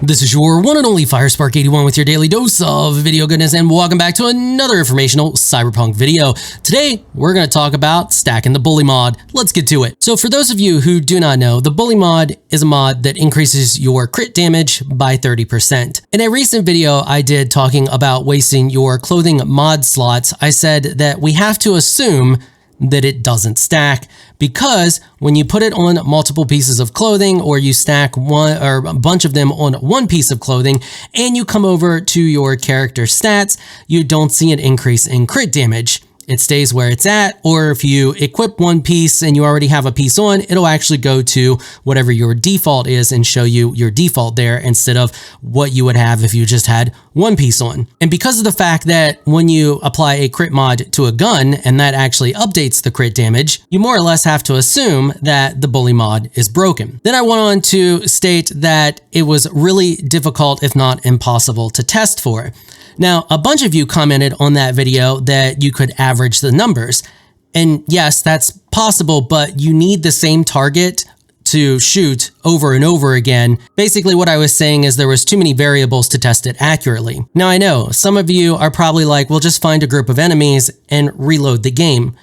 This is your one and only FireSpark81 with your daily dose of video goodness, and welcome back to another informational Cyberpunk video. Today, we're going to talk about stacking the bully mod. Let's get to it. So for those of you who do not know, the bully mod is a mod that increases your crit damage by 30%. In a recent video I did talking about wasting your clothing mod slots, I said that we have to assume that it doesn't stack, because when you put it on multiple pieces of clothing, or you stack one or a bunch of them on one piece of clothing, and you come over to your character stats, you don't see an increase in crit damage. It stays where it's at, or if you equip one piece and you already have a piece on, it'll actually go to whatever your default is and show you your default there instead of what you would have if you just had one piece on. And because of the fact that when you apply a crit mod to a gun and that actually updates the crit damage, you more or less have to assume that the bully mod is broken. Then I went on to state that it was really difficult, if not impossible, to test for. Now, a bunch of you commented on that video that you could average the numbers. And yes, that's possible, but you need the same target to shoot over and over again. Basically, what I was saying is there was too many variables to test it accurately. Now, I know some of you are probably like, well, just find a group of enemies and reload the game.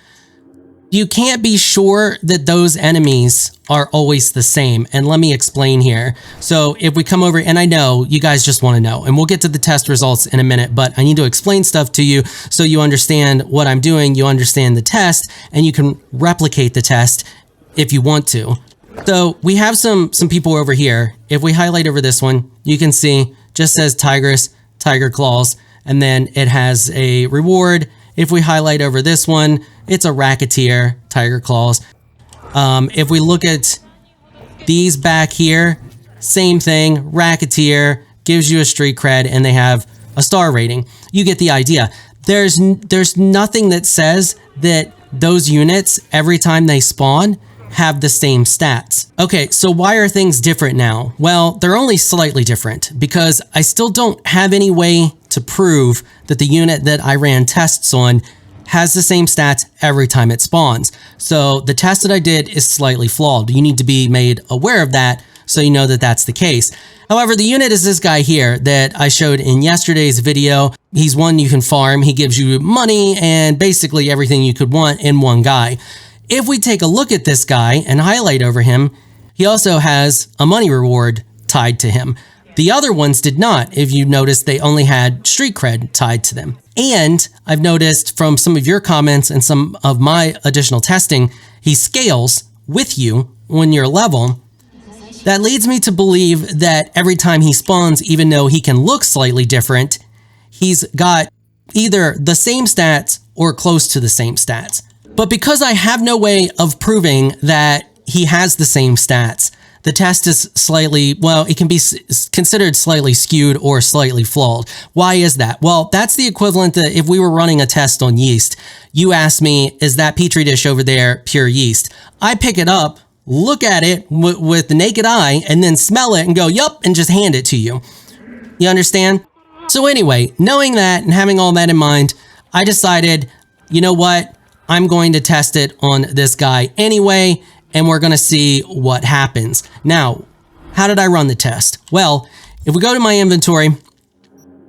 You can't be sure that those enemies are always the same. And let me explain here. So if we come over, and I know you guys just want to know, and we'll get to the test results in a minute, but I need to explain stuff to you so you understand what I'm doing, you understand the test, and you can replicate the test if you want to. So we have some people over here. If we highlight over this one, you can see just says Tigress, Tiger Claws, and then it has a reward. If we highlight over this one, it's a Racketeer, Tiger Claws. If we look at these back here, same thing, Racketeer, gives you a street cred, and they have a star rating. You get the idea. There's nothing that says that those units, every time they spawn, have the same stats. Okay, so why are things different now? Well, they're only slightly different because I still don't have any way to prove that the unit that I ran tests on has the same stats every time it spawns. So the test that I did is slightly flawed. You need to be made aware of that so you know that that's the case. However, the unit is this guy here that I showed in yesterday's video. He's one you can farm. He gives you money and basically everything you could want in one guy. If we take a look at this guy and highlight over him, he also has a money reward tied to him. The other ones did not. If you noticed, they only had street cred tied to them. And I've noticed from some of your comments and some of my additional testing, he scales with you when you're level. That leads me to believe that every time he spawns, even though he can look slightly different, he's got either the same stats or close to the same stats. But because I have no way of proving that he has the same stats, the test is slightly, well, it can be considered slightly skewed or slightly flawed. Why is that? Well, that's the equivalent that if we were running a test on yeast, you asked me, is that Petri dish over there pure yeast? I pick it up, look at it with the naked eye, and then smell it and go, yup, and just hand it to you. You understand? So anyway, knowing that and having all that in mind, I decided, you know what? I'm going to test it on this guy anyway, and we're going to see what happens. Now, how did I run the test? Well, if we go to my inventory,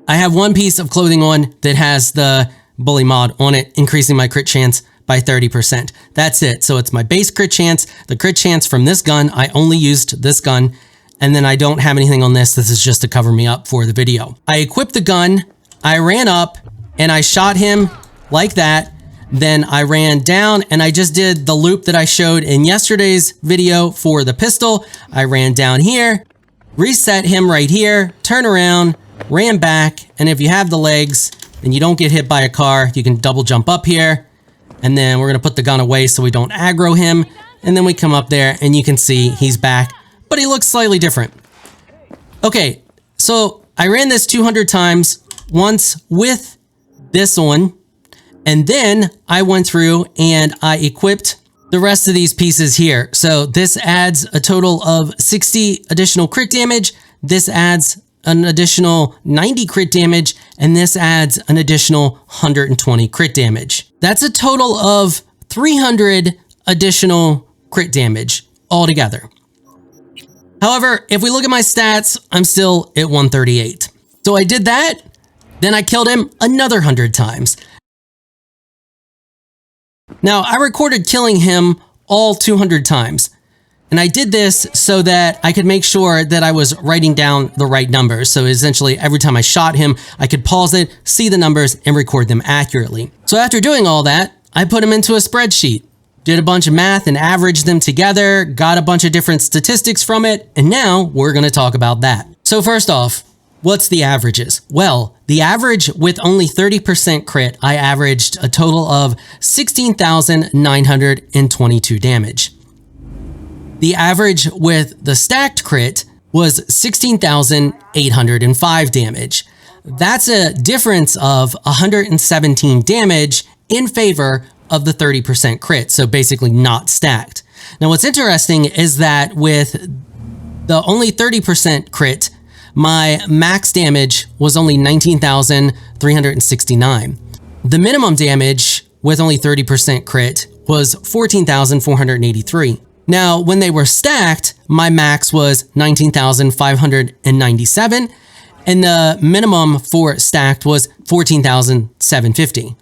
I have one piece of clothing on that has the bully mod on it, increasing my crit chance by 30%. That's it. So it's my base crit chance, the crit chance from this gun. I only used this gun, and then I don't have anything on this. This is just to cover me up for the video. I equipped the gun, I ran up, and I shot him like that. Then I ran down and I just did the loop that I showed in yesterday's video for the pistol. I ran down here, reset him right here, turn around, ran back. And if you have the legs and you don't get hit by a car, you can double jump up here. And then we're going to put the gun away so we don't aggro him. And then we come up there and you can see he's back, but he looks slightly different. Okay, so I ran this 200 times, once with this on. And then I went through and I equipped the rest of these pieces here. So this adds a total of 60 additional crit damage. This adds an additional 90 crit damage. And this adds an additional 120 crit damage. That's a total of 300 additional crit damage altogether. However, if we look at my stats, I'm still at 138. So I did that, then I killed him another 100 times. Now, I recorded killing him all 200 times. And I did this so that I could make sure that I was writing down the right numbers. So essentially, every time I shot him, I could pause it, see the numbers, and record them accurately. So after doing all that, I put them into a spreadsheet, did a bunch of math and averaged them together, got a bunch of different statistics from it, and now we're going to talk about that. So first off, what's the averages? Well, the average with only 30% crit, I averaged a total of 16,922 damage. The average with the stacked crit was 16,805 damage. That's a difference of 117 damage in favor of the 30% crit, so basically not stacked. Now what's interesting is that with the only 30% crit, my max damage was only 19,369. The minimum damage with only 30% crit was 14,483. Now, when they were stacked, my max was 19,597, and the minimum for stacked was 14,750.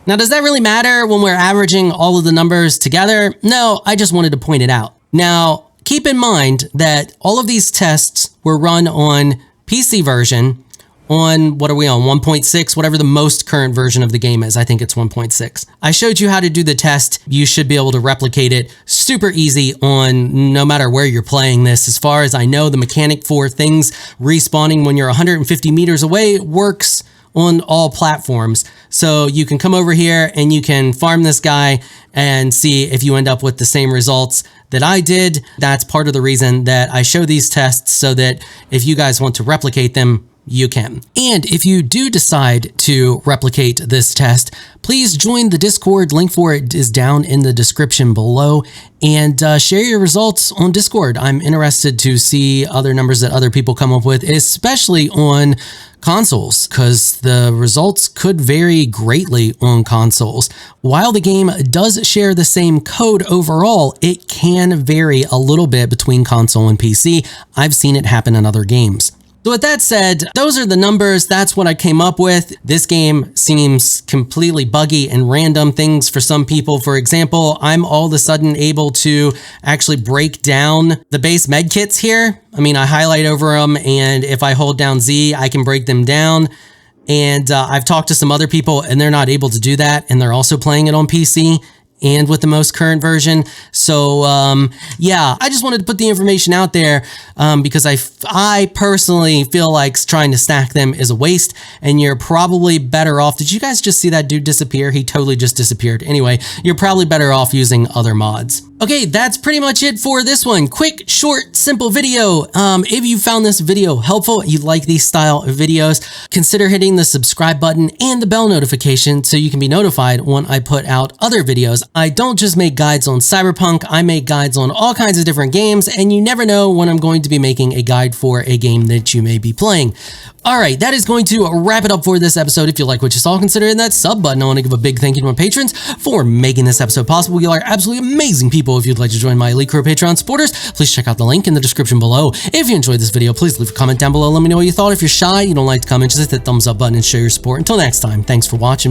Now, does that really matter when we're averaging all of the numbers together? No, I just wanted to point it out. Now, keep in mind that all of these tests were run on PC version on, what are we on, 1.6, whatever the most current version of the game is. I think it's 1.6. I showed you how to do the test. You should be able to replicate it super easy on no matter where you're playing this. As far as I know, the mechanic for things respawning when you're 150 meters away works on all platforms. So you can come over here and you can farm this guy and see if you end up with the same results that I did. That's part of the reason that I show these tests, so that if you guys want to replicate them, you can. And if you do decide to replicate this test, please join the Discord. Link for it is down in the description below, and share your results on Discord. I'm interested to see other numbers that other people come up with, especially on consoles, because the results could vary greatly on consoles. While the game does share the same code overall, it can vary a little bit between console and PC. I've seen it happen in other games. So with that said, those are the numbers. That's what I came up with. This game seems completely buggy and random things for some people. For example, I'm all of a sudden able to actually break down the base med kits here. I mean, I highlight over them, and if I hold down Z, I can break them down. And I've talked to some other people and they're not able to do that. And they're also playing it on PC and with the most current version. So yeah, I just wanted to put the information out there because I personally feel like trying to stack them is a waste, and you're probably better off. Did you guys just see that dude disappear? He totally just disappeared. Anyway, you're probably better off using other mods. Okay, that's pretty much it for this one. Quick, short, simple video. If you found this video helpful, you like these style of videos, consider hitting the subscribe button and the bell notification so you can be notified when I put out other videos. I don't just make guides on Cyberpunk, I make guides on all kinds of different games, and you never know when I'm going to be making a guide for a game that you may be playing. All right, that is going to wrap it up for this episode. If you like what you saw, consider hitting that sub button. I want to give a big thank you to my patrons for making this episode possible. You are absolutely amazing people. If you'd like to join my elite crew of Patreon supporters, please check out the link in the description below. If you enjoyed this video, please leave a comment down below. Let me know what you thought. If you're shy, you don't like to comment, just hit that thumbs up button and show your support. Until next time, thanks for watching.